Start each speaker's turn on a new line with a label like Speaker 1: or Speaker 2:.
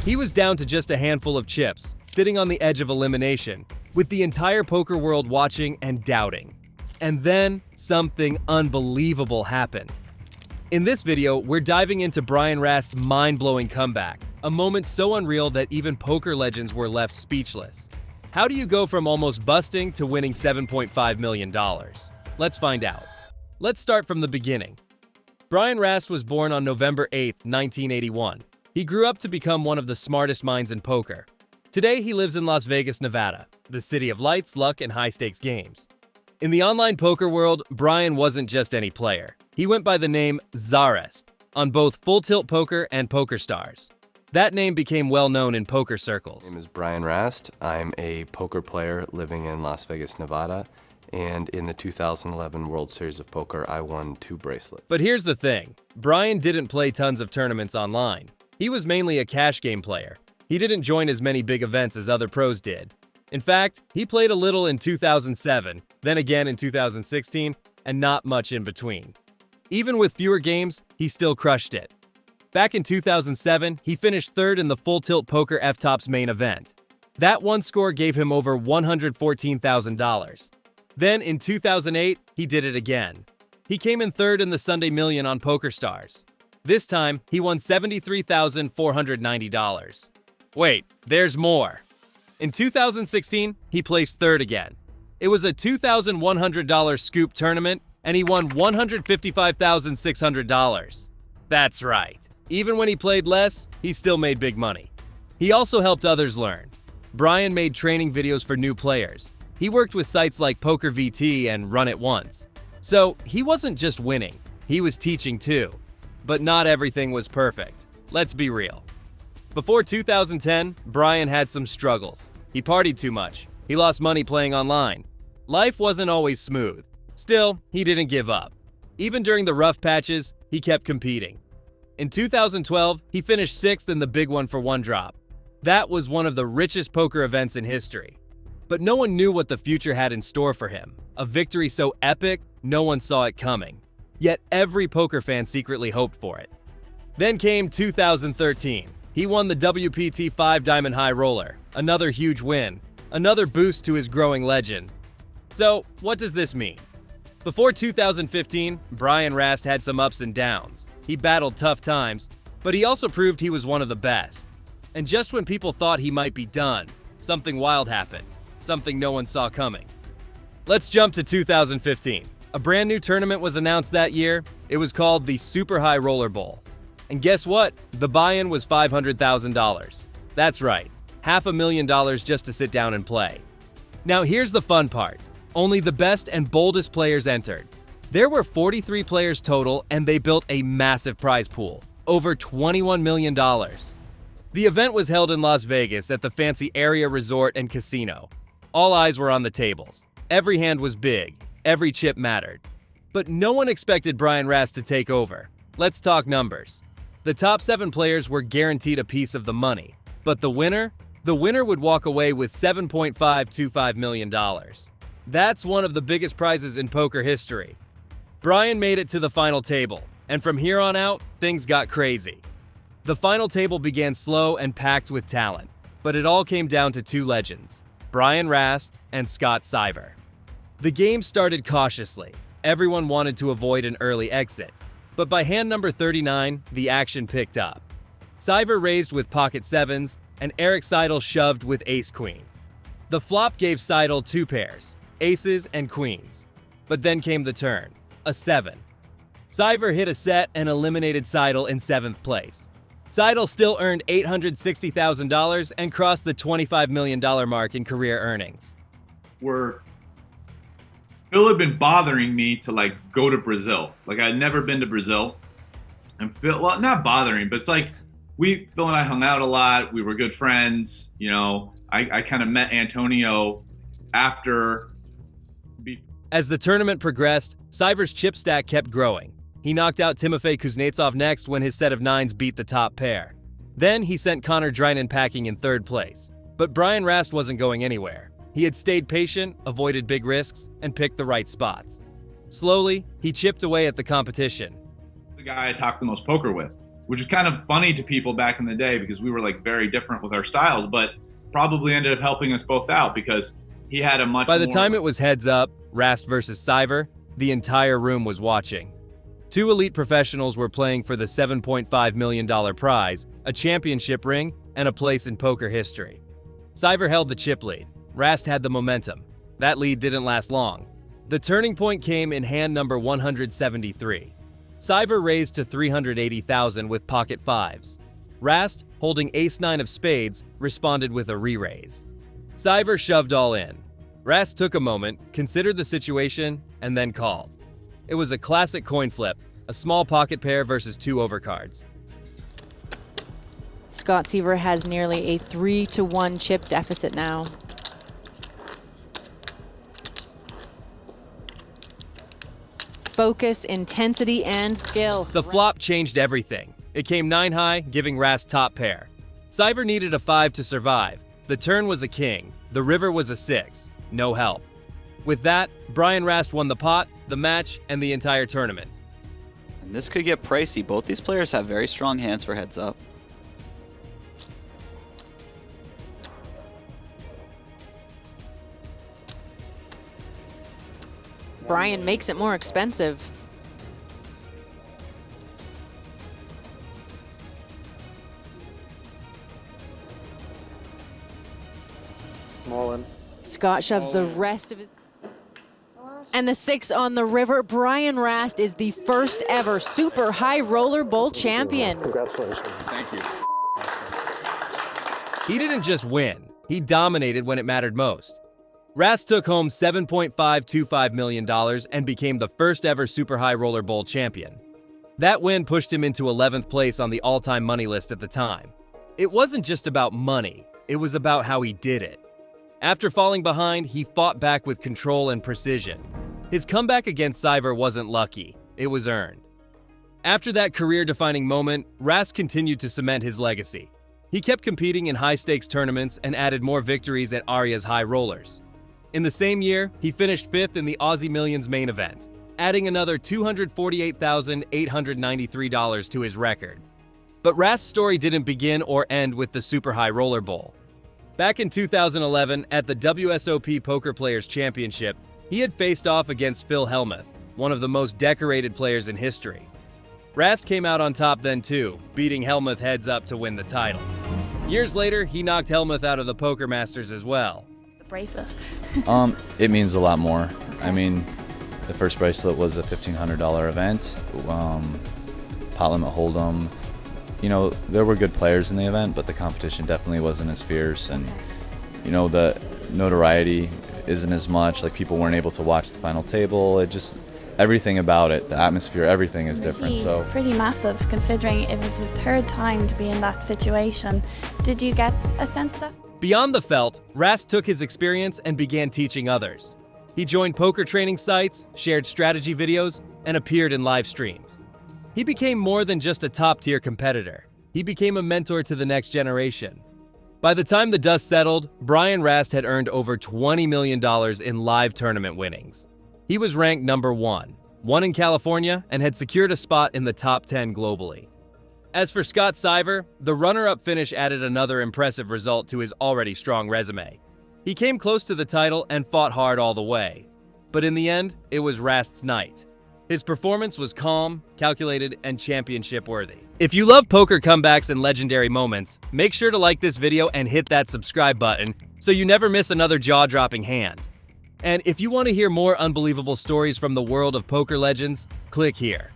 Speaker 1: He was down to just a handful of chips, sitting on the edge of elimination, with the entire poker world watching and doubting. And then, something unbelievable happened. In this video, we're diving into Brian Rast's mind-blowing comeback, a moment so unreal that even poker legends were left speechless. How do you go from almost busting to winning $7.5 million? Let's find out. Let's start from the beginning. Brian Rast was born on November 8, 1981. He grew up to become one of the smartest minds in poker. Today, he lives in Las Vegas, Nevada, the city of lights, luck, and high-stakes games. In the online poker world, Brian wasn't just any player. He went by the name Czarist on both Full Tilt Poker and PokerStars. That name became well known in poker circles.
Speaker 2: My name is Brian Rast. I'm a poker player living in Las Vegas, Nevada. And in the 2011 World Series of Poker, I won 2 bracelets.
Speaker 1: But here's the thing. Brian didn't play tons of tournaments online. He was mainly a cash game player. He didn't join as many big events as other pros did. In fact, he played a little in 2007, then again in 2016, and not much in between. Even with fewer games, he still crushed it. Back in 2007, he finished third in the Full Tilt Poker F-Tops main event. That one score gave him over $114,000. Then in 2008, he did it again. He came in third in the Sunday Million on PokerStars. This time, he won $73,490. Wait, there's more. In 2016, he placed third again. It was a $2,100 scoop tournament, and he won $155,600. That's right. Even when he played less, he still made big money. He also helped others learn. Brian made training videos for new players. He worked with sites like PokerVT and Run It Once. So he wasn't just winning, he was teaching too. But not everything was perfect. Let's be real. Before 2010, Brian had some struggles. He partied too much. He lost money playing online. Life wasn't always smooth. Still, he didn't give up. Even during the rough patches, he kept competing. In 2012, he finished 6th in the big one for one drop. That was one of the richest poker events in history. But no one knew what the future had in store for him. A victory so epic, no one saw it coming. Yet every poker fan secretly hoped for it. Then came 2013. He won the WPT 5 Diamond High Roller, another huge win, another boost to his growing legend. So, what does this mean? Before 2015, Brian Rast had some ups and downs. He battled tough times, but he also proved he was one of the best. And just when people thought he might be done, something wild happened, something no one saw coming. Let's jump to 2015. A brand new tournament was announced that year. It was called the Super High Roller Bowl. And guess what? The buy-in was $500,000. That's right, $500,000 just to sit down and play. Now here's the fun part. Only the best and boldest players entered. There were 43 players total, and they built a massive prize pool, over $21 million. The event was held in Las Vegas at the fancy Area Resort and Casino. All eyes were on the tables. Every hand was big. Every chip mattered. But no one expected Brian Rast to take over. Let's talk numbers. The top 7 players were guaranteed a piece of the money. But the winner? The winner would walk away with $7.525 million. That's one of the biggest prizes in poker history. Brian made it to the final table, and from here on out, things got crazy. The final table began slow and packed with talent, but it all came down to 2 legends, Brian Rast and Scott Seiver. The game started cautiously. Everyone wanted to avoid an early exit, but by hand number 39, the action picked up. Seiver raised with pocket 7s, and Erik Seidel shoved with ace-queen. The flop gave Seidel 2 pairs, aces and queens. But then came the turn, a 7. Seiver hit a set and eliminated Seidel in 7th place. Seidel still earned $860,000 and crossed the $25 million mark in career earnings.
Speaker 3: Phil had been bothering me to go to Brazil. I'd never been to Brazil. And Phil, well, not bothering, but it's Phil and I hung out a lot. We were good friends. I kind of met Antonio after.
Speaker 1: As the tournament progressed, Seiver's chip stack kept growing. He knocked out Timofey Kuznetsov next when his set of 9s beat the top pair. Then he sent Connor Drynan packing in 3rd place. But Brian Rast wasn't going anywhere. He had stayed patient, avoided big risks, and picked the right spots. Slowly, he chipped away at the competition.
Speaker 3: The guy I talked the most poker with. which is kind of funny to people back in the day because we were like very different with our styles, but probably ended up helping us both out because he had a much
Speaker 1: By the
Speaker 3: more...
Speaker 1: time it was heads up, Rast versus Cyver, the entire room was watching. Two elite professionals were playing for the $7.5 million prize, a championship ring, and a place in poker history. Cyver held the chip lead. Rast had the momentum. That lead didn't last long. The turning point came in hand number 173. Cyver raised to $380,000 with pocket fives. Rast, holding ace-9 of spades, responded with a re-raise. Cyver shoved all in. Rast took a moment, considered the situation, and then called. It was a classic coin flip, a small pocket pair versus two overcards.
Speaker 4: Scott Seiver has nearly a 3-1 chip deficit now. Focus, intensity, and skill.
Speaker 1: The flop changed everything. It came 9 high, giving Rast top pair. Cyver needed a 5 to survive. The turn was a king. The river was a 6. No help. With that, Brian Rast won the pot, the match, and the entire tournament.
Speaker 5: And this could get pricey. Both these players have very strong hands for heads up.
Speaker 4: Brian makes it more expensive. Scott shoves the rest of his... And the 6 on the river. Brian Rast is the first ever Super High Roller Bowl champion.
Speaker 6: Congratulations.
Speaker 3: Thank you.
Speaker 1: He didn't just win, he dominated when it mattered most. Rast took home $7.525 million and became the first ever Super High Roller Bowl champion. That win pushed him into 11th place on the all-time money list at the time. It wasn't just about money, it was about how he did it. After falling behind, he fought back with control and precision. His comeback against Cyver wasn't lucky, it was earned. After that career-defining moment, Rast continued to cement his legacy. He kept competing in high-stakes tournaments and added more victories at Aria's High Rollers. In the same year, he finished 5th in the Aussie Millions main event, adding another $248,893 to his record. But Rast's story didn't begin or end with the Super High Roller Bowl. Back in 2011, at the WSOP Poker Players Championship, he had faced off against Phil Hellmuth, one of the most decorated players in history. Rast came out on top then too, beating Hellmuth heads up to win the title. Years later, he knocked Hellmuth out of the Poker Masters as well.
Speaker 7: Bracelet.
Speaker 8: It means a lot more. I mean, the first bracelet was a $1,500 event. Pot limit hold'em. You know, there were good players in the event, but the competition definitely wasn't as fierce, and you know, the notoriety isn't as much. Like, people weren't able to watch the final table. It just, everything about it, the atmosphere, everything is different. So
Speaker 7: Pretty massive, considering it was his 3rd time to be in that situation. Did you get a sense of that?
Speaker 1: Beyond the felt, Rast took his experience and began teaching others. He joined poker training sites, shared strategy videos, and appeared in live streams. He became more than just a top-tier competitor. He became a mentor to the next generation. By the time the dust settled, Brian Rast had earned over $20 million in live tournament winnings. He was ranked number 1, won in California, and had secured a spot in the top 10 globally. As for Scott Seiver, the runner-up finish added another impressive result to his already strong resume. He came close to the title and fought hard all the way. But in the end, it was Rast's night. His performance was calm, calculated, and championship-worthy. If you love poker comebacks and legendary moments, make sure to like this video and hit that subscribe button so you never miss another jaw-dropping hand. And if you want to hear more unbelievable stories from the world of poker legends, click here.